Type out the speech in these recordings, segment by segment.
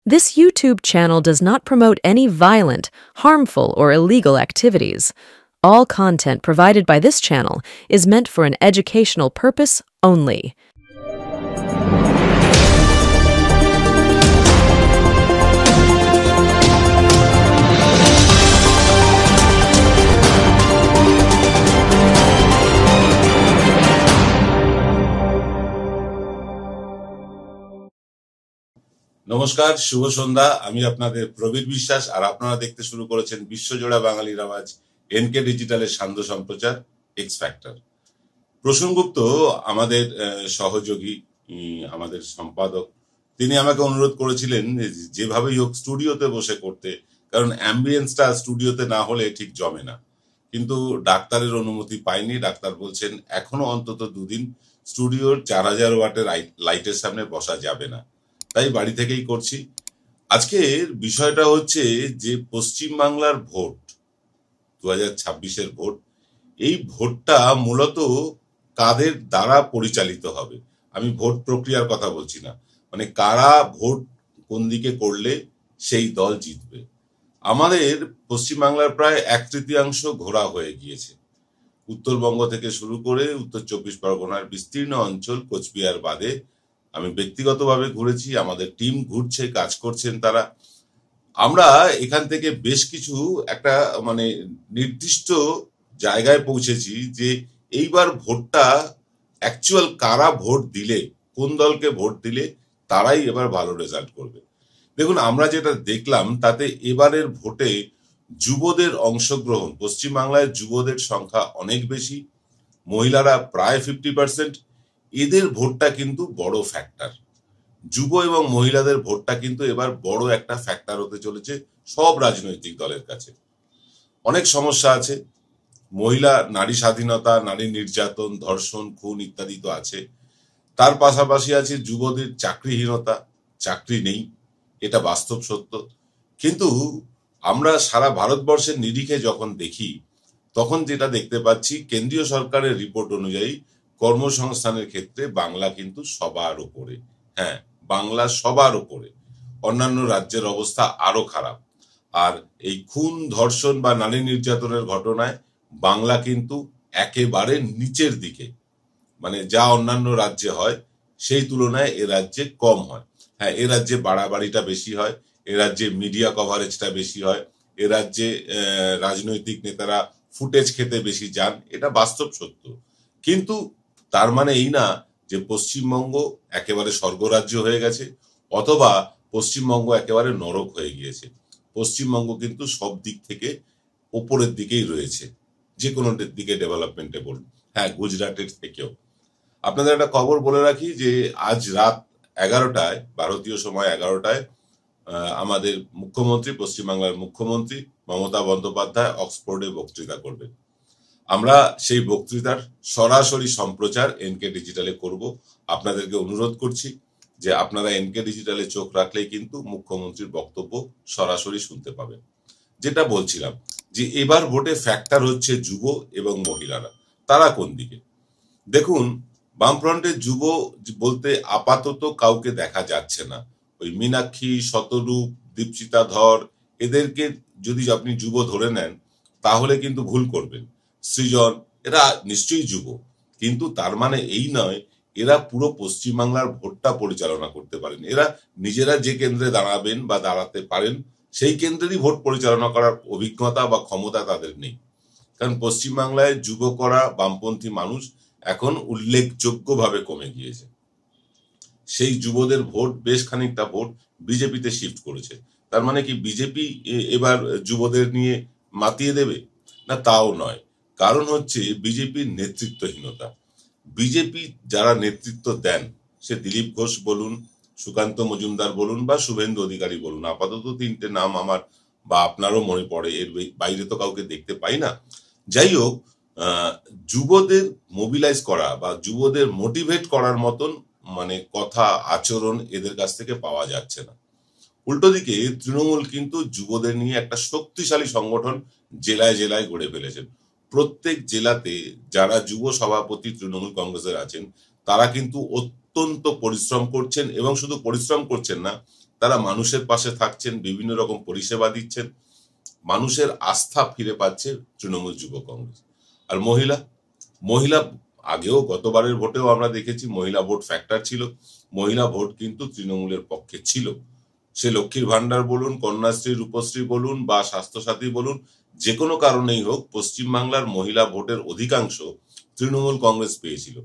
This YouTube channel does not promote any violent, harmful, or illegal activities. All content provided by this channel is meant for an educational purpose only. নমস্কার, শুভ সন্ধ্যা। আমি আপনাদের প্রবীর বিশ্বাস, আর আপনারা দেখতে শুরু করেছেন বিশ্বজোড়া বাঙালির আওয়াজ এনকে ডিজিটালের সান্ধ্য সম্প্রচার এক্স ফ্যাক্টর। প্রসূন গুপ্ত আমাদের সহযোগী, আমাদের সম্পাদক, তিনি আমাকে অনুরোধ করেছিলেন যেভাবেই হোক স্টুডিওতে বসে করতে, কারণ অ্যাম্বিয়েন্সটা স্টুডিওতে না হলে ঠিক জমে না। কিন্তু ডাক্তারের অনুমতি পাইনি। ডাক্তার বলছেন এখনো অন্তত দুদিন স্টুডিওর 4000 ওয়াটের লাইটের সামনে বসা যাবে না, তাই বাড়ি থেকেই করছি। আজকের বিষয়টা হচ্ছে যে পশ্চিমবাংলার ভোট, 2026-এর ভোট, এই ভোটটা মূলত কাদের দ্বারা পরিচালিত হবে। আমি ভোট প্রক্রিয়ার কথা বলছি না, মানে কারা ভোট কোন দিকে করলে সেই দল জিতবে। আমাদের পশ্চিমবাংলার প্রায় 1/3 ঘোরা হয়ে গিয়েছে। উত্তরবঙ্গ থেকে শুরু করে উত্তর 24 পরগনার বিস্তীর্ণ অঞ্চল, কোচবিহার বাদে আমি ব্যক্তিগতভাবে ঘুরেছি, আমাদের টিম ঘুরছে, কাজ করছেন তারা। আমরা এখান থেকে বেশ কিছু একটা মানে নির্দিষ্ট জায়গায় পৌঁছেছি যে এইবার ভোটটা অ্যাকচুয়াল কারা ভোট দিলে, কোন দলকে ভোট দিলে তারাই এবার ভালো রেজাল্ট করবে। দেখুন, আমরা যেটা দেখলাম তাতে এবারের ভোটে যুবদের অংশগ্রহণ, পশ্চিমবাংলায় যুবদের সংখ্যা অনেক বেশি, মহিলারা প্রায় 50%। এদের ভোটটা কিন্তু বড় ফ্যাক্টর। যুব এবং মহিলাদের ভোটটা কিন্তু এবার বড় একটা ফ্যাক্টর হতে চলেছে সব রাজনৈতিক দলের কাছে। অনেক সমস্যা আছে, মহিলা নারী স্বাধীনতা, নারী নির্যাতন, ধর্ষণ, খুন ইত্যাদি তো আছে। তার পাশাপাশি আছে যুবদের চাকরিহীনতা, চাকরি নেই, এটা বাস্তব সত্য। কিন্তু আমরা সারা ভারতবর্ষের নিরিখে যখন দেখি তখন যেটা দেখতে পাচ্ছি, কেন্দ্রীয় সরকারের রিপোর্ট অনুযায়ী কর্মসংস্থানের ক্ষেত্রে বাংলা কিন্তু সবার উপরে। হ্যাঁ, বাংলা সবার উপরে। অন্যান্য রাজ্যের অবস্থা আরো খারাপ। আর এই খুন, ধর্ষণ বা নারী নির্যাতনের ঘটনায় বাংলা কিন্তু একেবারে নিচের দিকে, মানে যা অন্যান্য রাজ্যে হয় সেই তুলনায় এ রাজ্যে কম হয়। হ্যাঁ, এ রাজ্যে বাড়াবাড়িটা বেশি হয়, এ রাজ্যে মিডিয়া কভারেজটা বেশি হয়, এ রাজ্যে রাজনৈতিক নেতারা ফুটেজ খেতে বেশি যান, এটা বাস্তব সত্য। কিন্তু তার মানে এই না যে পশ্চিমবঙ্গ একেবারে স্বর্গরাজ্য হয়ে গেছে অথবা পশ্চিমবঙ্গ একেবারে নরক হয়ে গিয়েছে। পশ্চিমবঙ্গ কিন্তু সব দিক থেকে ওপরের দিকেই রয়েছে, যে কোনো দিকে ডেভেলপমেন্টে বলুন। হ্যাঁ, গুজরাটের থেকেও। আপনাদের একটা খবর বলে রাখি যে আজ রাত 11টায়, ভারতীয় সময় 11টায়, আমাদের মুখ্যমন্ত্রী, পশ্চিমবাংলার মুখ্যমন্ত্রী মমতা বন্দ্যোপাধ্যায় অক্সফোর্ডে বক্তৃতা করবেন। আমরা সেই বক্তৃতার সরাসরি সম্প্রচার এনকে ডিজিটালে করব। আপনাদেরকে অনুরোধ করছি যে আপনারা এনকে ডিজিটালে চোখ রাখলেই কিন্তু মুখ্যমন্ত্রীর বক্তব্য সরাসরি শুনতে পাবেন। যেটা বলছিলাম যে এবার ভোটে ফ্যাক্টর হচ্ছে যুব এবং মহিলারা। তারা কোন দিকে? দেখুন, বামফ্রন্টের যুব বলতে আপাতত কাউকে দেখা যাচ্ছে না। ওই মীনাক্ষী, শতরূপ, দীপশিতা ধর, এদেরকে যদি আপনি যুব ধরে নেন তাহলে কিন্তু ভুল করবেন। সৃজন, এরা নিশ্চয়ই যুব, কিন্তু তার মানে এই নয় এরা পুরো পশ্চিমবাংলার ভোটটা পরিচালনা করতে পারেন। এরা নিজেরা যে কেন্দ্রে দাঁড়াবেন বা দাঁড়াতে পারেন সেই কেন্দ্রেরই ভোট পরিচালনা করার অভিজ্ঞতা বা ক্ষমতা তাদের নেই। কারণ পশ্চিমবাংলায় যুব করা বামপন্থী মানুষ এখন উল্লেখযোগ্যভাবে কমে গিয়েছে। সেই যুবদের ভোট, বেশ খানিকটা ভোট বিজেপিতে শিফট করেছে। তার মানে কি বিজেপি এবার যুবদের নিয়ে মাতিয়ে দেবে? না, তাও নয়। কারণ হচ্ছে বিজেপির নেতৃত্বহীনতা। বিজেপি যারা নেতৃত্ব দেন, সে দিলীপ ঘোষ বলুন, সুকান্ত মজুমদার বলুন বা শুভেন্দু অধিকারী বলুন, আপাতত 3টে নাম আমার বা আপনারও মনে পড়ে, এর বাইরে তো কাউকে দেখতে পাই না। যাই হোক, যুবদের মোবিলাইজ করা বা যুবদের মোটিভেট করার মতন মানে কথা, আচরণ এদের কাছ থেকে পাওয়া যাচ্ছে না। উল্টো দিকে তৃণমূল কিন্তু যুবদের নিয়ে একটা শক্তিশালী সংগঠন জেলায় জেলায় গড়ে ফেলেছেন। প্রত্যেক জেলাতে যারা যুব সভাপতি তৃণমূল কংগ্রেসের আছেন তারা কিন্তু অত্যন্ত পরিশ্রম করছেন, এবং শুধু পরিশ্রম করছেন না, তারা মানুষের পাশে থাকছেন, বিভিন্ন রকম পরিষেবা দিচ্ছেন, মানুষের আস্থা ফিরে পাচ্ছে তৃণমূল যুব কংগ্রেস। আর মহিলা আগেও গতবারের ভোটেও আমরা দেখেছি মহিলা ভোট ফ্যাক্টর ছিল, মহিলা ভোট কিন্তু তৃণমূলের পক্ষে ছিল। সে লক্ষ্মীর ভান্ডার বলুন, কন্যাশ্রী, রূপশ্রী বলুন বা স্বাস্থ্যসাথী বলুন, যে কোনো কারণেই হোক পশ্চিমবাংলার মহিলা ভোটের অধিকাংশ তৃণমূল কংগ্রেস পেয়েছিল।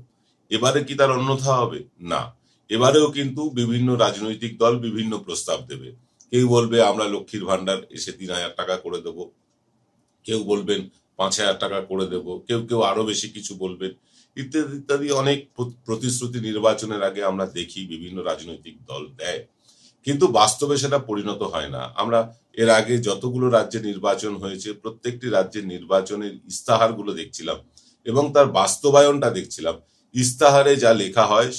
এবারে কি তার অন্যথা হবে? না, এবারেও কিন্তু বিভিন্ন রাজনৈতিক দল বিভিন্ন প্রস্তাব দেবে। কেউ বলবে আমরা লক্ষ্মীর ভান্ডার এসে 3,000 টাকা করে দেব, কেউ বলবেন 5,000 টাকা করে দেব, কেউ আরো বেশি কিছু বলবেন, ইত্যাদি ইত্যাদি অনেক প্রতিশ্রুতি নির্বাচনের আগে আমরা দেখি বিভিন্ন রাজনৈতিক দল দেয়, কিন্তু বাস্তবে সেটা পরিণত হয় না। আমরা এর আগে যতগুলো রাজ্যে নির্বাচন হয়েছে প্রত্যেকটি রাজ্যের নির্বাচনের ইস্তাহারগুলো দেখছিলাম এবং তার বাস্তবায়নটা দেখছিলাম। ইস্তাহারে যা লেখা হয়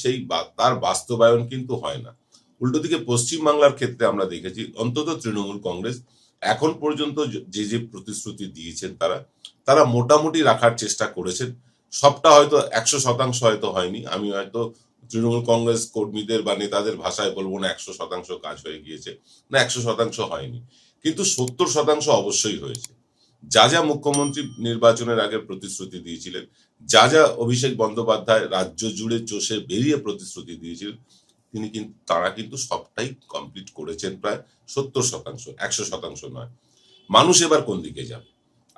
তার বাস্তবায়ন কিন্তু হয় না। উল্টো দিকে পশ্চিমবাংলার ক্ষেত্রে আমরা দেখেছি অন্তত তৃণমূল কংগ্রেস এখন পর্যন্ত যে প্রতিশ্রুতি দিয়েছেন তারা মোটামুটি রাখার চেষ্টা করেছেন। সবটা হয়তো 100% হয়তো হয়নি, আমি হয়তো তৃণমূল কংগ্রেস কর্মীদের বা নেতাদের ভাষায় বলবো না 100% কাজ হয়ে গিয়েছে, না 100% হয়নি, কিন্তু 70% অবশ্যই হয়েছে। যা মুখ্যমন্ত্রী নির্বাচনের আগে প্রতিশ্রুতি দিয়েছিলেন, যা অভিষেক বন্দ্যোপাধ্যায় রাজ্য জুড়ে চষে বেরিয়ে প্রতিশ্রুতি দিয়েছিলেন, তারা কিন্তু সবটাই কমপ্লিট করেছেন প্রায় 70%, 100% নয়। মানুষ এবার কোন দিকে যাবে?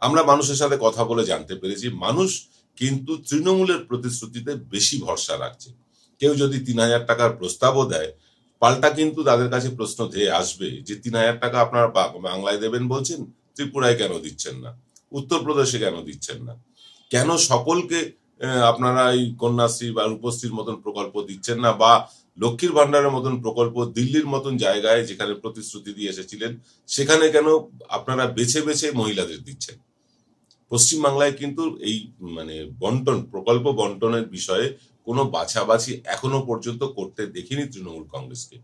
আমরা মানুষের সাথে কথা বলে জানতে পেরেছি মানুষ কিন্তু তৃণমূলের প্রতিশ্রুতিতে বেশি ভরসা রাখছে। কেউ যদি 3,000 টাকার প্রস্তাবও দেয়, পাল্টা কিন্তু তাদের কাছে প্রশ্ন ধেয়ে আসবে যে 3,000 টাকা আপনারা বাংলায় দেবেন বলছেন, ত্রিপুরায় কেন দিচ্ছেন না, উত্তরপ্রদেশে কেন দিচ্ছেন না, কেন সকলকে আপনারা এই কন্যাশ্রী বা রূপশ্রীর মতন প্রকল্প দিচ্ছেন না, বা লক্ষ্মীর ভান্ডারের মতন প্রকল্প দিল্লির মতন জায়গায় যেখানে প্রতিশ্রুতি দিয়ে এসেছিলেন সেখানে কেন আপনারা বেছে বেছে মহিলাদের দিচ্ছেন? পশ্চিমবাংলায় কিন্তু এই প্রকল্প বন্টনের বিষয়ে কোনো বাছাবাছি এখনো পর্যন্ত করতে দেখিনি তৃণমূল কংগ্রেসকে,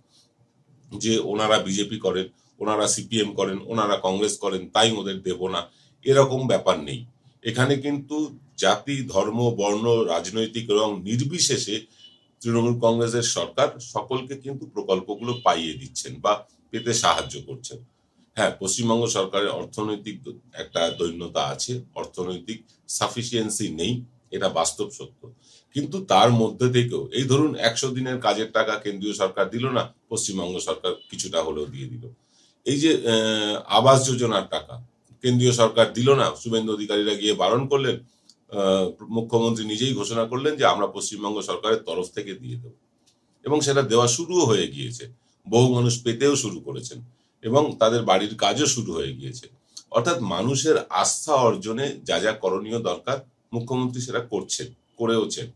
যে ওনারা বিজেপি করেন, ওনারা সিপিএম করেন, ওনারা কংগ্রেস করেন তাই ওদের দেব না, এরকম ব্যাপার নেই। এখানে কিন্তু জাতি, ধর্ম, বর্ণ, রাজনৈতিক রং নির্বিশেষে তৃণমূল কংগ্রেসের সরকার সকলকে কিন্তু প্রকল্পগুলো পাইয়ে দিচ্ছেন বা পেতে সাহায্য করছেন। হ্যাঁ, পশ্চিমবঙ্গ সরকারের অর্থনৈতিক একটা দৈন্যতা আছে, অর্থনৈতিক সাফিসিয়েন্সি নেই, এটা বাস্তব সত্য, কিন্তু তার মধ্যে থেকেও এই ধরুন 100 দিনের কাজের টাকা কেন্দ্রীয় সরকার দিল না, পশ্চিমবঙ্গ সরকার কিছুটা হলেও দিয়ে দিল। এই যে আবাস যোজনার টাকা কেন্দ্রীয় সরকার দিল না, শুভেন্দু অধিকারীরা গিয়ে বারণ করলেন, মুখ্যমন্ত্রী নিজেই ঘোষণা করলেন যে আমরা পশ্চিমবঙ্গ সরকারের তরফ থেকে দিয়ে দেব, এবং সেটা দেওয়া শুরুও হয়ে গিয়েছে, বহু মানুষ পেতেও শুরু করেছেন এবং তাদের বাড়ির কাজও শুরু হয়ে গিয়েছে। অর্থাৎ মানুষের আস্থা অর্জনে যা করণীয় দরকার মুখ্যমন্ত্রী সেটা করেওছেন।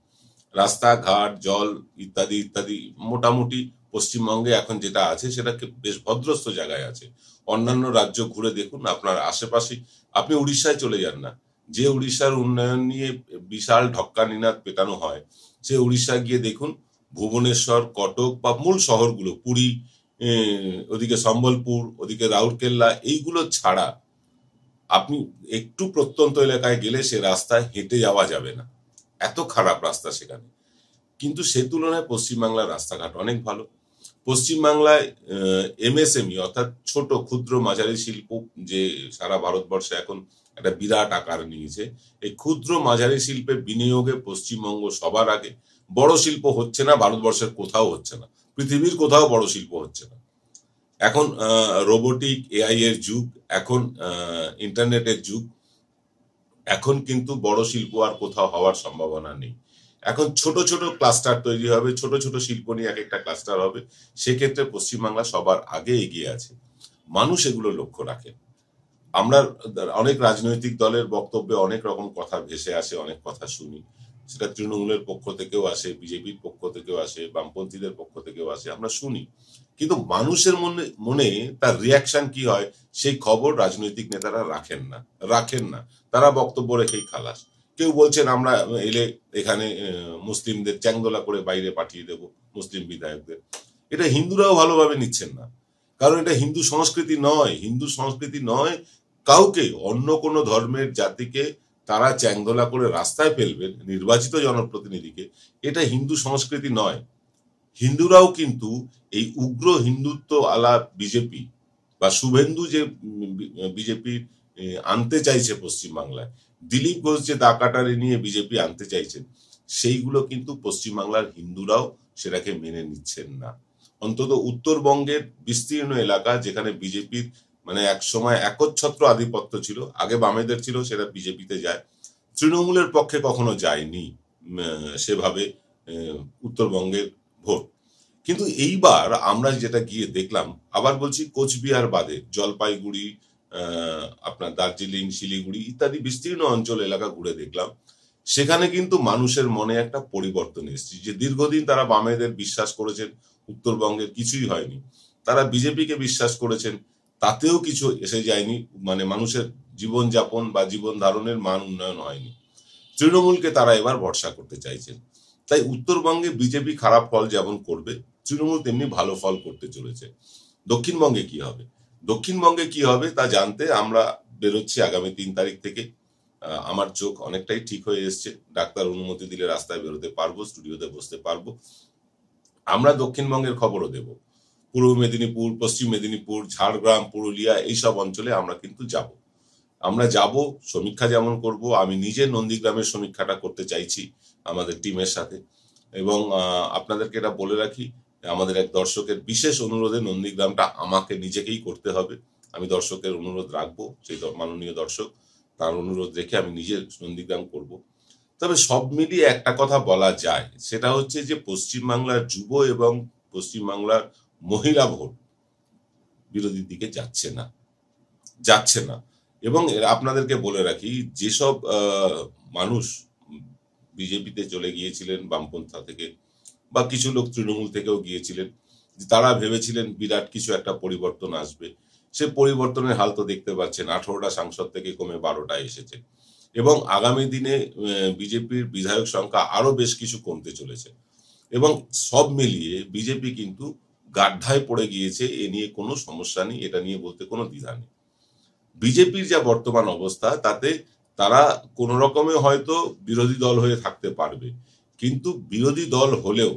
রাস্তাঘাট, জল ইত্যাদি ইত্যাদি মোটামুটি পশ্চিমবঙ্গে এখন যেটা আছে সেটা বেশ ভদ্রস্থ জায়গায় আছে। অন্যান্য রাজ্য ঘুরে দেখুন, আপনার আশেপাশে, আপনি উড়িষ্যায় চলে যান না, যে উড়িষ্যার উন্নয়ন নিয়ে বিশাল ঢক্কানিনাদ পেটানো হয়, সে উড়িষ্যায় গিয়ে দেখুন ভুবনেশ্বর, কটক বা মূল শহরগুলো, পুরী, ওদিকে সম্বলপুর, ওদিকে রাউরকেল্লা, এইগুলো ছাড়া আপনি একটু প্রত্যন্ত এলাকায় গেলে সে রাস্তায় হেঁটে যাওয়া যাবে না, এত খারাপ রাস্তা সেখানে। কিন্তু সে তুলনায় পশ্চিমবাংলার রাস্তাঘাট অনেক ভালো। পশ্চিমবাংলায় এমএসএমই অর্থাৎ ছোট ক্ষুদ্র মাঝারি শিল্প যে সারা ভারতবর্ষে এখন একটা বিরাট আকার নিয়েছে, এই ক্ষুদ্র মাঝারি শিল্পে বিনিয়োগে পশ্চিমবঙ্গ সবার আগে। বড় শিল্প হচ্ছে না, ভারতবর্ষের কোথাও হচ্ছে না, পৃথিবীর কোথাও বড় শিল্প হচ্ছে না। এখন রোবোটিক, এআই এর যুগ, এখন ইন্টারনেটের যুগ, এখন কিন্তু বড় শিল্প আর কোথাও হওয়ার সম্ভাবনা নেই। এখন ছোট ছোট ক্লাস্টার তৈরি হবে, ছোট ছোট শিল্প নিয়ে এক একটা ক্লাস্টার হবে, সেক্ষেত্রে পশ্চিমবাংলা সবার আগে এগিয়ে আছে। মানুষ এগুলো লক্ষ্য রাখে। আমরা অনেক রাজনৈতিক দলের বক্তব্যে অনেক রকম কথা ভেসে আসে, অনেক কথা শুনি, সেটা তৃণমূলের পক্ষ থেকেও আসে, বিজেপির পক্ষ থেকেও আসে, বামপন্থীদের পক্ষ থেকেও আসে, আমরা শুনি, কিন্তু মানুষের মনে তার রিয়াকশন কি হয় সেই খবর রাজনৈতিক নেতারা রাখেন না, তারা বক্তব্য রেখেই খালাস। কেউ বলছেন আমরা এলে এখানে মুসলিমদের চ্যাংদোলা করে বাইরে পাঠিয়ে দেব, মুসলিম বিধায়কদের। এটা হিন্দুরাও ভালোভাবে নিচ্ছেন না, কারণ এটা হিন্দু সংস্কৃতি নয়। কাউকে, অন্য কোনো ধর্মের জাতিকে তারা চ্যাংদোলা করে রাস্তায় ফেলবেন, নির্বাচিত জনপ্রতিনিধিকে, এটা হিন্দু সংস্কৃতি নয়। হিন্দুরাও কিন্তু এই উগ্র হিন্দুত্ব আলা বিজেপি বা শুভেন্দু যে বিজেপি আনতে চাইছে পশ্চিমবাংলায়, দিলীপ ঘোষ যে দাকাটারি নিয়ে বিজেপি আনতে চাইছেন, সেইগুলো কিন্তু পশ্চিমবাংলার হিন্দুরাও সেটাকে মেনে নিচ্ছেন না। অন্তত উত্তরবঙ্গের বিস্তীর্ণ এলাকা যেখানে বিজেপির মানে এক সময় একচ্ছত্র আধিপত্য ছিল, আগে বামেদের ছিল, সেটা বিজেপিতে যায়, তৃণমূলের পক্ষে কখনো যায়নি সেভাবে উত্তরবঙ্গের ভোট। কিন্তু এইবার আমরা যেটা গিয়ে দেখলাম, আবার বলছি কোচবিহার বাদে জলপাইগুড়ি, আপনার দার্জিলিং, শিলিগুড়ি ইত্যাদি বিস্তীর্ণ অঞ্চল এলাকা ঘুরে দেখলাম, সেখানে কিন্তু মানুষের মনে একটা পরিবর্তন এসেছে। যে দীর্ঘদিন তারা বামেদের বিশ্বাস করেছেন, উত্তরবঙ্গের কিছুই হয়নি, তারা বিজেপিকে বিশ্বাস করেছেন, তাতেও কিছু এসে যায়নি, মানে মানুষের জীবনযাপন বা জীবন ধারণের মান উন্নয়ন হয়নি। তৃণমূলকে তারা এবার ভরসা করতে চাইছেন। তাই উত্তরবঙ্গে বিজেপি খারাপ ফল যেমন করবে, তৃণমূল তেমনি ভালো ফল করতে চলেছে। দক্ষিণবঙ্গে কি হবে, দক্ষিণবঙ্গে কি হবে তা জানতে আমরা বেরোচ্ছি আগামী 3 তারিখ থেকে। আমার চোখ অনেকটাই ঠিক হয়ে এসছে, ডাক্তার অনুমতি দিলে রাস্তায় বেরোতে পারবো, স্টুডিওতে বসতে পারবো। আমরা দক্ষিণবঙ্গের খবরও দেব, পূর্ব মেদিনীপুর, পশ্চিম মেদিনীপুর, ঝাড়গ্রাম, পুরুলিয়া এইসব অঞ্চলে আমরা কিন্তু যাব। আমরা যাব, সমীক্ষা যেমন করব, আমি নিজে নন্দীগ্রামের সমীক্ষাটা করতে চাইছি আমাদের টিমের সাথে। এবং আপনাদেরকে এটা বলে রাখি, আমাদের এক দর্শকের বিশেষ অনুরোধে নন্দীগ্রামটা আমাকে নিজেকেই করতে হবে। আমি দর্শকের অনুরোধ রাখবো, সেই মাননীয় দর্শক তার অনুরোধ রেখে আমি নিজে নন্দীগ্রাম করব। তবে সব মিলিয়ে একটা কথা বলা যায়, সেটা হচ্ছে যে পশ্চিমবাংলার যুব এবং পশ্চিমবাংলার মহিলা ভোট বিরোধীর দিকে যাচ্ছে না। এবং আপনাদেরকে বলে রাখি, যেসব মানুষ বিজেপিতে চলে গিয়েছিলেন বামপন্থা থেকে, বা কিছু লোক তৃণমূল থেকেও গিয়েছিলেন, তারা ভেবেছিলেন বিরাট কিছু একটা পরিবর্তন আসবে। সে পরিবর্তনের হাল তো দেখতে পাচ্ছেন, 18টা সাংসদ থেকে কমে 12টা এসেছে। এবং আগামী দিনে বিজেপির বিধায়ক সংখ্যা আরো বেশ কিছু কমতে চলেছে। এবং সব মিলিয়ে বিজেপি কিন্তু গাড্ডায় পড়ে গিয়েছে, এ নিয়ে কোনো সমস্যা নেই, এটা নিয়ে বলতে কোনো দ্বিধা নেই। বিজেপির যা বর্তমান অবস্থা, তাতে তারা কোন রকমে হয়তো বিরোধী দল হয়ে থাকতে পারবে, কিন্তু বিরোধী দল হলেও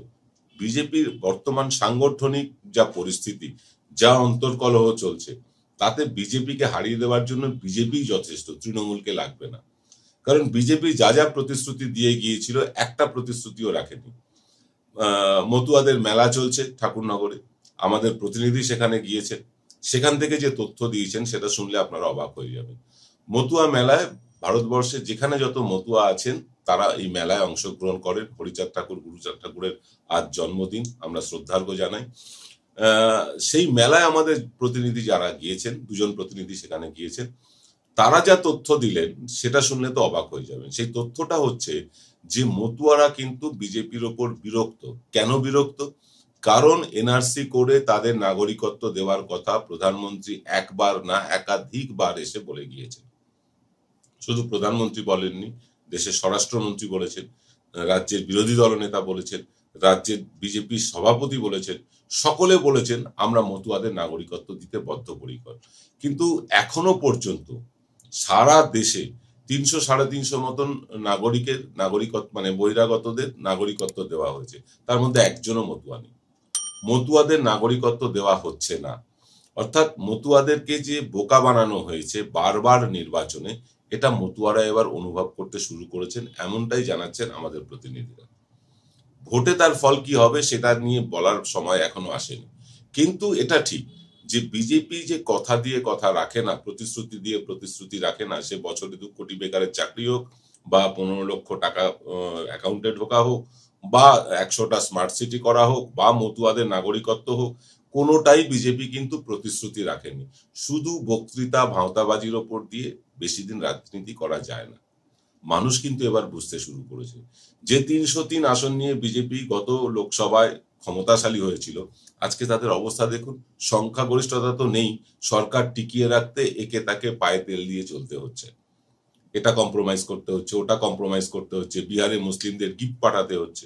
বিজেপির বর্তমান সাংগঠনিক যা পরিস্থিতি, যা অন্তর্কলহ চলছে, তাতে বিজেপিকে হারিয়ে দেওয়ার জন্য বিজেপি যথেষ্ট, তৃণমূলকে লাগবে না। কারণ বিজেপি যা যা প্রতিশ্রুতি দিয়ে গিয়েছিল, একটা প্রতিশ্রুতিও রাখেনি। মতুয়াদের মেলা চলছে ঠাকুরনগরে, আমাদের প্রতিনিধি সেখানে গিয়েছেন, সেখান থেকে যে তথ্য দিয়েছেন সেটা শুনলে আপনারা অবাক হয়ে যাবেন। মতুয়া মেলায় ভারতবর্ষে যেখানে যত মতুয়া আছেন তারা এই মেলায় অংশগ্রহণ করেন। হরিচাঁদ ঠাকুর, গুরুচাঁদ ঠাকুরের আজ জন্মদিন, আমরা শ্রদ্ধার্ঘ্য জানাই। সেই মেলায় আমাদের প্রতিনিধি যারা গিয়েছেন, 2জন প্রতিনিধি সেখানে গিয়েছেন, তারা যা তথ্য দিলেন সেটা শুনলে তো অবাক হয়ে যাবেন। সেই তথ্যটা হচ্ছে যে মতুয়ারা কিন্তু বিজেপির ওপর বিরক্ত। কেন বিরক্ত? কারণ এনআরসি করে তাদের নাগরিকত্ব দেওয়ার কথা প্রধানমন্ত্রী একবার না একাধিকবার এসে বলে গিয়েছেন। শুধু প্রধানমন্ত্রী বলেননি, দেশের স্বরাষ্ট্রমন্ত্রী বলেছেন, রাজ্যের বিরোধী দলনেতা বলেছেন, রাজ্যের বিজেপির সভাপতি বলেছেন, সকলে বলেছেন আমরা মতুয়াদের নাগরিকত্ব দিতে বদ্ধপরিকর। কিন্তু এখনো পর্যন্ত সারা দেশে 300-350 মতন নাগরিকত্ব মানে বহিরাগতদের নাগরিকত্ব দেওয়া হয়েছে, তার মধ্যে একজনও মতুয়া নেই। মতুয়াদের নাগরিকত্ব দেওয়া হচ্ছে না। অর্থাৎ মতুয়াদেরকে যে বোকা বানানো হয়েছে বারবার নির্বাচনে, এটা মতুয়ারা এবার অনুভব করতে শুরু করেছেন, এমনটাই জানাচ্ছেন আমাদের প্রতিনিধিরা। ভোটে তার ফল কি হবে সেটা নিয়ে বলার সময় এখনো আসেনি, কিন্তু এটা ঠিক যে বিজেপি যে কথা দিয়ে কথা রাখে না, প্রতিশ্রুতি দিয়ে প্রতিশ্রুতি রাখে না, সে বছরে 2 কোটি বেকারের চাকরি হোক, বা 15 লক্ষ টাকা অ্যাকাউন্টে ঢোকা হোক, বা 100টা স্মার্ট সিটি করা হোক, বা মতুয়াদের নাগরিকত্ব হোক, কোনোটাই বিজেপি কিন্তু প্রতিশ্রুতি রাখেনি। শুধু বক্তৃতা ভাঁওতাবাজির ওপর দিয়ে বেশি দিন রাজনীতি করা যায় না। মানুষ কিন্তু এবার বুঝতে শুরু করেছে যে 303 আসন নিয়ে বিজেপি গত লোকসভায় ক্ষমতাশালী হয়েছিল, আজকে তাদের অবস্থা দেখুন। সংখ্যাগরিষ্ঠতা তো নেই, সরকার টিকিয়ে রাখতে একে তাকে পায়ে তেল দিয়ে চলতে হচ্ছে, এটা কম্প্রোমাইজ করতে হচ্ছে, ওটা কম্প্রোমাইজ করতে হচ্ছে, বিহারে মুসলিমদের গিফট পাঠাতে হচ্ছে,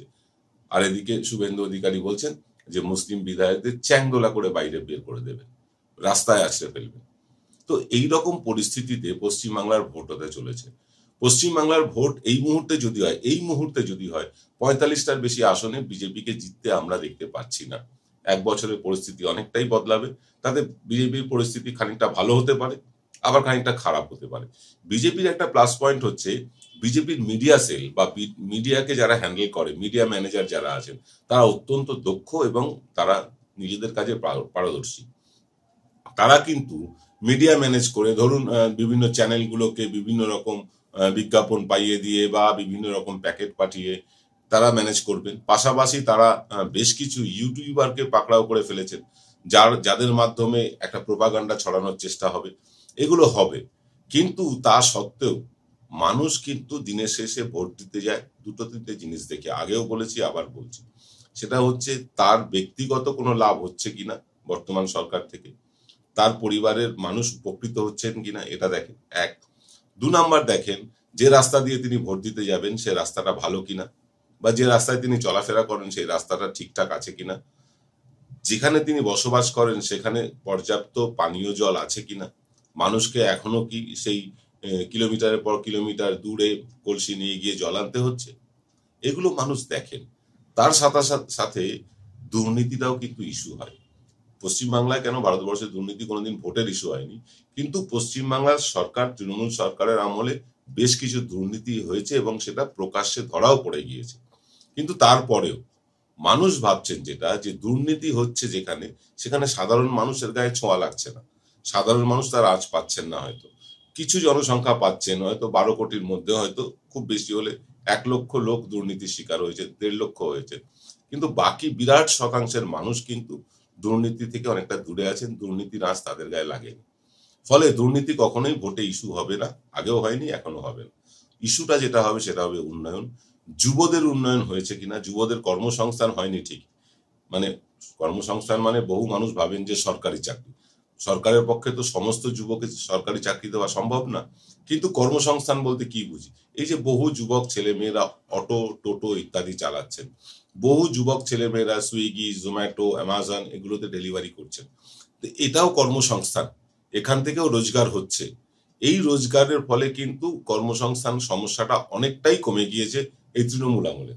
আর এদিকে শুভেন্দু অধিকারী বলছেন যে মুসলিম বিধায়কদের চ্যাংদোলা করে বাইরে বের করে দেবেন, রাস্তায় আছড়ে ফেলবেন। তো এইরকম পরিস্থিতিতে পশ্চিমবাংলার ভোট হতে চলেছে। পশ্চিমবাংলার ভোট এই মুহূর্তে যদি হয় 45টার বেশি আসনে বিজেপিকে জিততে আমরা দেখতে পাচ্ছি না। 1 বছরের পরিস্থিতি অনেকটাই বদলাবে। তাতে বিজেপির পরিস্থিতি খানিকটা ভালো হতে পারে, আবার খানিকটা খারাপ হতে পারে। বিজেপির একটা প্লাস পয়েন্ট হচ্ছে বিজেপির মিডিয়া সেল বা মিডিয়াকে যারা হ্যান্ডেল করে, মিডিয়া ম্যানেজার যারা আছেন, তারা অত্যন্ত দক্ষ এবং তারা নিজেদের কাজে পারদর্শী। তারা কিন্তু মিডিয়া ম্যানেজ করে, ধরুন বিভিন্ন চ্যানেলগুলোকে বিভিন্ন রকম বিজ্ঞাপন পাইয়ে দিয়ে বা বিভিন্ন রকম প্যাকেট পাঠিয়ে তারা ম্যানেজ করবেন। পাশাপাশি তারা বেশ কিছু ইউটিউবারকে পাকড়াও করে ফেলেছেন, যাদের মাধ্যমে একটা প্রোপাগান্ডা ছড়ানোর চেষ্টা হবে। এগুলো হবে, কিন্তু তা সত্ত্বেও মানুষ কিন্তু দিনের শেষে ভোট দিতে যায় দুটো তিনটে জিনিস দেখে। আগেও বলেছি, আবার বলছি, সেটা হচ্ছে তার ব্যক্তিগত কোনো লাভ হচ্ছে কিনা বর্তমান সরকার থেকে, তার পরিবারের মানুষ উপকৃত হচ্ছেন কিনা এটা দেখেন, 1। 2 নাম্বার দেখেন যে রাস্তা দিয়ে তিনি ভোট দিতে যাবেন সে রাস্তাটা ভালো কিনা, বা যে রাস্তায় তিনি চলাফেরা করেন সেই রাস্তাটা ঠিকঠাক আছে কিনা, যেখানে তিনি বসবাস করেন সেখানে পর্যাপ্ত পানীয় জল আছে কিনা, মানুষকে এখনো কি সেই কিলোমিটারের পর কিলোমিটার দূরে কলসি নিয়ে গিয়ে জল আনতে হচ্ছে, এগুলো মানুষ দেখেন। তার সাথে সাথে দুর্নীতিটাও কিন্তু ইস্যু হয়। পশ্চিমবাংলায় কেন, ভারতবর্ষে দুর্নীতি কোনোদিন ভোটের ইস্যু হয়নি, কিন্তু পশ্চিমবাংলার সরকার, তৃণমূল সরকারের আমলে বেশ কিছু দুর্নীতি হয়েছে এবং সেটা প্রকাশ্যে ধরাও পড়ে গিয়েছে। কিন্তু তারপরেও মানুষ ভাবছেন যেটা, যে দুর্নীতি হচ্ছে যেখানে, সেখানে সাধারণ মানুষের গায়ে ছোঁয়া লাগছে না, সাধারণ মানুষ তার আঁচ পাচ্ছেন না। হয়তো কিছু জনসংখ্যা পাচ্ছেন, হয়তো 12 কোটির মধ্যে হয়তো খুব বেশি হলে 1 লক্ষ লোক দুর্নীতির শিকার হয়েছে, 1.5 লক্ষ হয়েছে, কিন্তু বাকি বিরাট শতাংশের মানুষ কিন্তু দুর্নীতি থেকে অনেকটা দূরে আছেন, দুর্নীতির আঁচ তাদের গায়ে লাগেনি। ফলে দুর্নীতি কখনোই ভোটে ইস্যু হবে না, আগেও হয়নি, এখনো হবে না। ইস্যুটা যেটা হবে সেটা হবে উন্নয়ন। যুবদের উন্নয়ন হয়েছে কিনা, যুবদের কর্মসংস্থান হয়নি ঠিক। মানে কর্মসংস্থান মানে বহু মানুষ ভাবেন যে সরকারি চাকরি, সরকারের পক্ষে তো সমস্ত যুবককে সরকারি চাকরি দেওয়া সম্ভব না, কিন্তু কর্মসংস্থান বলতে কি বুঝি? এই যে বহু যুবক ছেলে মেয়েরা অটো, টোটো ইত্যাদি চালাচ্ছেন, বহু যুবক ছেলে মেয়েরা সুইগি, জোম্যাটো, অ্যামাজন এগুলোতে ডেলিভারি করছেন, এটাও কর্মসংস্থান, এখান থেকেও রোজগার হচ্ছে। এই রোজগারের ফলে কিন্তু কর্মসংস্থান সমস্যাটা অনেকটাই কমে গিয়েছে এই তৃণমূল আমলে।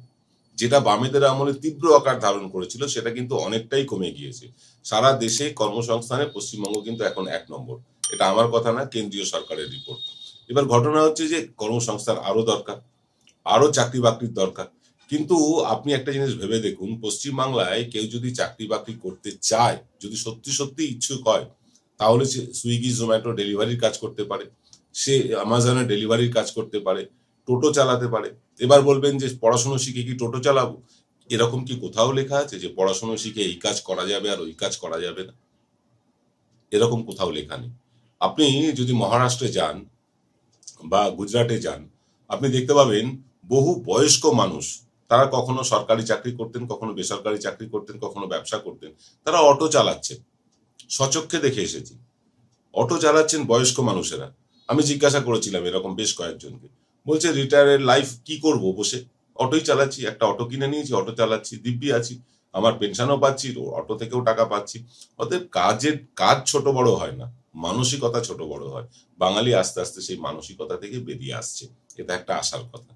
যেটা বামেদের আমলে তীব্র আকার ধারণ করেছিল সেটা কিন্তু অনেকটাই কমে গিয়েছে। সারা দেশে কর্মসংস্থানে পশ্চিমবঙ্গ কিন্তু এখন 1 নম্বর। এটা আমার কথা না, কেন্দ্রীয় সরকারের রিপোর্ট। এবার ঘটনা হচ্ছে যে কর্মসংস্থান আরো দরকার, আরো চাকরি বাকরির দরকার। কিন্তু আপনি একটা জিনিস ভেবে দেখুন, পশ্চিমবাংলায় কেউ যদি চাকরি বাকরি করতে চায়, যদি সত্যি সত্যি ইচ্ছুক হয়, তাহলে সে সুইগি, জোম্যাটো ডেলিভারির কাজ করতে পারে, সে অ্যামাজনের ডেলিভারির কাজ করতে পারে, টোটো চালাতে পারে। এবার বলবেন যে পড়াশোনা শিখে কি টোটো চালাবো? এরকম কি কোথাও লেখা আছে যে পড়াশোনা শিখে এই কাজ করা যাবে আর ওই কাজ করা যাবে না? এরকম কোথাও লেখা নেই। আপনি যদি মহারাষ্ট্রে যান বা গুজরাটে যান, আপনি দেখতে পাবেন বহু বয়স্ক মানুষ, তারা কখনো সরকারি চাকরি করতেন, কখনো বেসরকারি চাকরি করতেন, কখনো ব্যবসা করতেন, তারা অটো চালাচ্ছেন। স্বচক্ষে দেখে এসেছি, অটো চালাচ্ছেন বয়স্ক মানুষেরা। আমি জিজ্ঞাসা করেছিলাম এরকম বেশ কয়েকজনকে, বলছে রিটায়ারের লাইফ কি করব, বসে অটোই চালাচ্ছি, একটা অটো কিনে নিয়েছি, অটো চালাচ্ছি, দিব্যি আছি, আমার পেনশনও পাচ্ছি, অটো থেকেও টাকা পাচ্ছি। অতএব কাজ ছোট বড় হয় না, মানসিকতা ছোট বড় হয়। বাঙালি আস্তে আস্তে সেই মানসিকতা থেকে বেরিয়ে আসছে, এটা একটা আশার কথা।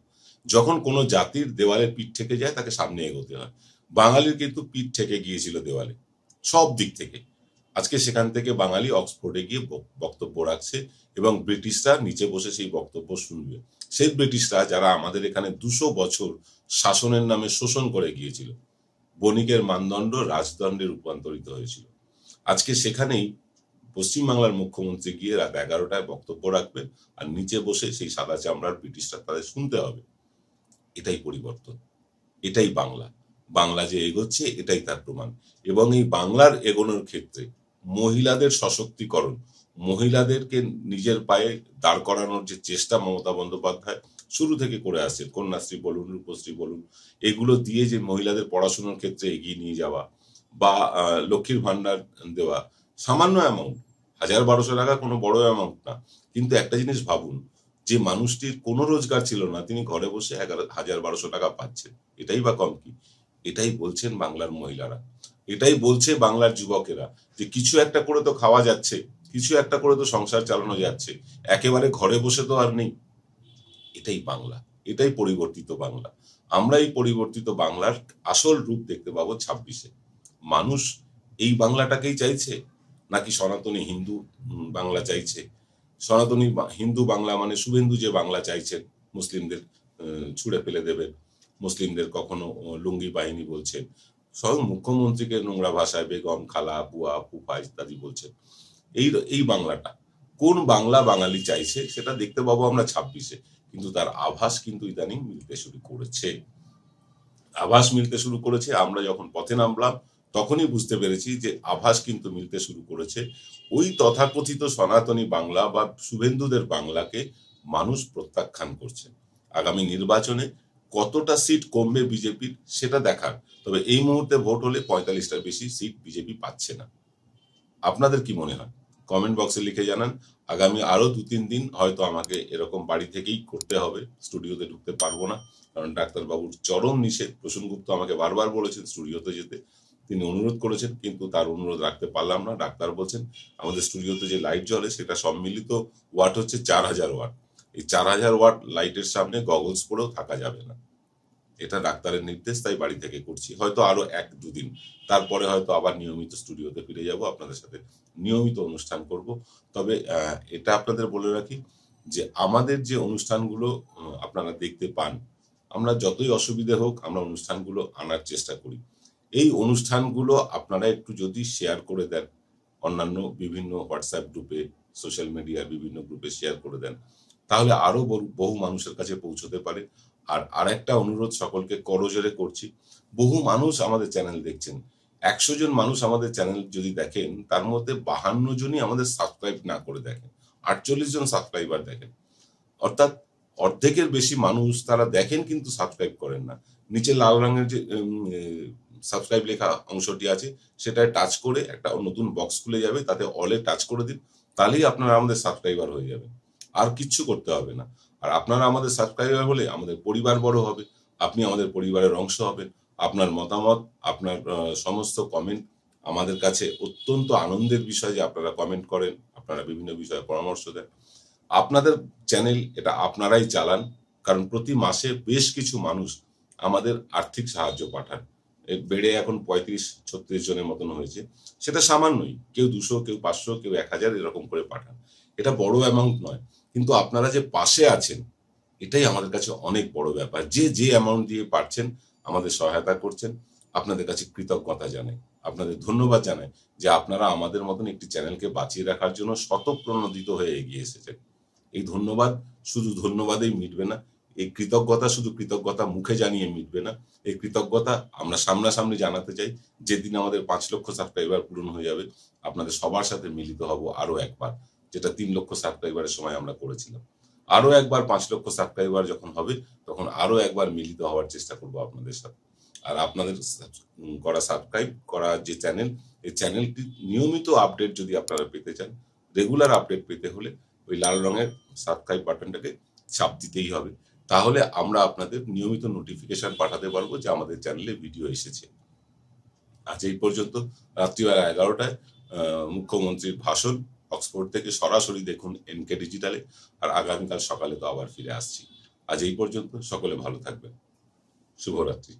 যখন কোনো জাতির দেওয়ালে পিঠ ঠেকে যায় তাকে সামনে এগোতে হয়। বাঙালির কিন্তু পিঠ ঠেকে গিয়েছিল দেওয়ালে সব দিক থেকে। আজকে সেখান থেকে বাঙালি অক্সফোর্ডে গিয়ে বক্তব্য রাখছে এবং ব্রিটিশরা নিচে বসে সেই বক্তব্য শুনবে। সেই ব্রিটিশরা যারা আমাদের এখানে 200 বছর শাসনের নামে শোষণ করে গিয়েছিল, বণিকের মানদণ্ড রাজদণ্ডে রূপান্তরিত হয়েছিল, আজকে সেখানেই পশ্চিমবাংলার মুখ্যমন্ত্রী গিয়ে রাত 11টায় বক্তব্য রাখবেন আর নিচে বসে সেই সাদা চামড়ার ব্রিটিশরা তাদের শুনতে হবে। এটাই পরিবর্তন, এটাই বাংলা। বাংলা যে এগোচ্ছে এটাই তার প্রমাণ। এবং এই বাংলার এগোনোর ক্ষেত্রে মহিলাদের সশক্তিকরণ, মহিলাদেরকে নিজের পায়ে দাঁড় করানোর যে চেষ্টা মমতা বন্দ্যোপাধ্যায় শুরু থেকে করে আসছে, কন্যাশ্রী বলুন, রূপশ্রী বলুন, এগুলো দিয়ে যে মহিলাদের পড়াশোনার ক্ষেত্রে এগিয়ে নিয়ে যাওয়া বা লক্ষ্মীর ভান্ডার দেওয়া, সামান্য অ্যামাউন্ট, 1000-1200 টাকা কোনো বড় অ্যামাউন্ট না। কিন্তু একটা জিনিস ভাবুন, যে মানুষটির কোনো রোজগার ছিল না, তিনি ঘরে বসে 1000-1200 টাকা পাচ্ছেন, এটাই বা কম কি? এটাই বলছেন বাংলার মহিলারা, এটাই বলছে বাংলার যুবকেরা, যে কিছু একটা করে তো খাওয়া যাচ্ছে, কিছু একটা করে তো সংসার চালানো যাচ্ছে, একেবারে ঘরে বসে তো আর নেই। এটাই বাংলা, এটাই পরিবর্তিত বাংলা। আমরা এই পরিবর্তিত বাংলার আসল রূপ দেখতে পাবো 26-এ। মানুষ এই বাংলাটাকেই চাইছে নাকি সনাতনী হিন্দু বাংলা চাইছে? সনাতনী হিন্দু বাংলা মানে শুভেন্দু যে বাংলা চাইছেন, মুসলিমদের ছুঁড়ে ফেলে দেবেন, মুসলিমদের কখনো লুঙ্গি বাহিনী বলছেন, স্বয়ং মুখ্যমন্ত্রীকে নোংরা ভাষায় বেগম, খালা, বুয়া, ফুফা ইত্যাদি বলছেন। এই বাংলাটা কোন বাংলা বাঙালি চাইছে সেটা দেখতে পাবো আমরা 26-এ। কিন্তু তার আভাস কিন্তু ইদানিং মিলতে শুরু করেছে। আমরা যখন পথে নামলাম তখনই বুঝতে পেরেছি যে আভাস কিন্তু মিলতে শুরু করেছে। ওই তথাকথিত সনাতনী বাংলা বা শুভেন্দুদের বাংলাকে মানুষ প্রত্যাখ্যান করছে। আগামী নির্বাচনে কতটা সিট কমবে বিজেপির সেটা দেখার। তবে এই মুহূর্তে ভোট হলে 45টার বেশি সিট বিজেপি পাচ্ছে না। আপনাদের কি মনে হয়? কমেন্ট বক্সে লিখে জানান। আগামী আরো 2-3 দিন হয়তো আমাকে এরকম বাড়ি থেকেই করতে হবে, স্টুডিওতে ঢুকতে পারবো না, কারণ ডাক্তারবাবুর চরম নিষেধ। প্রসূনগুপ্ত আমাকে বারবার বলেছেন স্টুডিওতে যেতে, তিনি অনুরোধ করেছেন, কিন্তু তার অনুরোধ রাখতে পারলাম না। ডাক্তার বলছেন আমাদের স্টুডিওতে যে লাইট জ্বলে সেটা সম্মিলিত ওয়াট হচ্ছে 4000 ওয়াট। এই 4000 ওয়াট লাইটের সামনে গগলস পরেও থাকা যাবে না, এটা ডাক্তারের নির্দেশ, তাই বাড়ি থেকে করছি। হয়তো আরো 1-2 দিন, তারপরে হয়তো আবার নিয়মিত স্টুডিওতে ফিরে যাব, আপনাদের সাথে নিয়মিত অনুষ্ঠান করব। তবে এটা আপনাদের বলে রাখি যে আমাদের যে অনুষ্ঠানগুলো আপনারা দেখতে পান, আমরা যতই অসুবিধে হোক আমরা অনুষ্ঠানগুলো আনার চেষ্টা করি। এই অনুষ্ঠানগুলো আপনারা একটু যদি শেয়ার করে দেন, অন্যান্য বিভিন্ন হোয়াটসঅ্যাপ গ্রুপে, সোশ্যাল মিডিয়ার বিভিন্ন গ্রুপে শেয়ার করে দেন, তাহলে আরো বহু মানুষের কাছে পৌঁছতে পারে। আর আরেকটা অনুরোধ সকলকে করজোরে করছি, বহু মানুষ আমাদের চ্যানেল দেখছেন। 100 জন মানুষ আমাদের চ্যানেল যদি দেখেন, তার মধ্যে 52 জনই আমাদের সাবস্ক্রাইব না করে দেখেন, 48 জন সাবস্ক্রাইবার দেখেন। অর্থাৎ অর্ধেকের বেশি মানুষ তারা দেখেন কিন্তু সাবস্ক্রাইব করেন না। নিচে লাল রঙের যে সাবস্ক্রাইব লেখা অংশটি আছে সেটায় টাচ করে একটা নতুন বক্স খুলে যাবে, তাতে অলে টাচ করে দিন, তাহলেই আপনারা আমাদের সাবস্ক্রাইবার হয়ে যাবেন। আর কিচ্ছু করতে হবে না। আর আপনারা আমাদের সাবস্ক্রাইবার হলে আমাদের পরিবার বড় হবে, আপনি আমাদের পরিবারের অংশ হবেন। আপনার মতামত, আপনার সমস্ত কমেন্ট আমাদের কাছে অত্যন্ত আনন্দের বিষয় যে আপনারা কমেন্ট করেন, আপনারা বিভিন্ন বিষয়ে পরামর্শ দেন। আপনাদের চ্যানেল এটা আপনারাই চালান, কারণ প্রতি মাসে বেশ কিছু মানুষ আমাদের আর্থিক সাহায্য পাঠান। বেড়ে এখন 35-36 জনের মতন হয়েছে। সেটা সামান্যই, কেউ 200, কেউ 500, কেউ 1000 এরকম করে পাঠান। এটা বড় অ্যামাউন্ট নয়, কিন্তু আপনারা যে পাশে আছেন এটাই আমাদের কাছে অনেক বড় ব্যাপার। যে অ্যামাউন্ট দিয়ে পারছেন আমাদের সহায়তা করছেন, আপনাদের কাছে কৃতজ্ঞতা জানাই, আপনাদের ধন্যবাদ জানাই যে আপনারা আমাদের মতন একটি চ্যানেলকে বাঁচিয়ে রাখার জন্য স্বতঃপ্রণোদিত হয়ে এগিয়ে এসেছেন। এই ধন্যবাদ শুধু ধন্যবাদেই মিটবে না, এই কৃতজ্ঞতা শুধু কৃতজ্ঞতা মুখে জানিয়ে মিটবে না। এই কৃতজ্ঞতা আমরা সামনাসামনি জানাতে চাই। যেদিন আমাদের 5 লক্ষ সাবস্ক্রাইবার পূরণ হয়ে যাবে, আপনাদের সবার সাথে মিলিত হব আরো একবার, যেটা 3 লক্ষ সাবস্ক্রাইবারের সময় আমরা করেছিলাম। আরো একবার 5 লক্ষ সাবস্ক্রাইবার যখন হবে, তখন আরো একবার মিলিত হওয়ার চেষ্টা করব আপনাদের সাথে। আর আপনাদের করা সাবস্ক্রাইব করা যে চ্যানেল, এই চ্যানেলটি নিয়মিত আপডেট যদি আপনারা পেতে চান, রেগুলার আপডেট পেতে হলে ওই লাল রঙের সাবস্ক্রাইব বাটনটাকে চাপ দিতেই হবে। তাহলে আমরা আপনাদের নিয়মিত নোটিফিকেশন পাঠাতে পারবো যে আমাদের চ্যানেলে ভিডিও এসেছে। আজ এই পর্যন্ত। রাত্রিবেলা 11টায় মুখ্যমন্ত্রীর ভাষণ অক্সফোর্ড থেকে সরাসরি দেখুন এনকে ডিজিটালে। আর আগামীকাল সকালে তো আবার ফিরে আসছি। আজ এই পর্যন্ত, সকলে ভালো থাকবেন। শুভরাত্রি।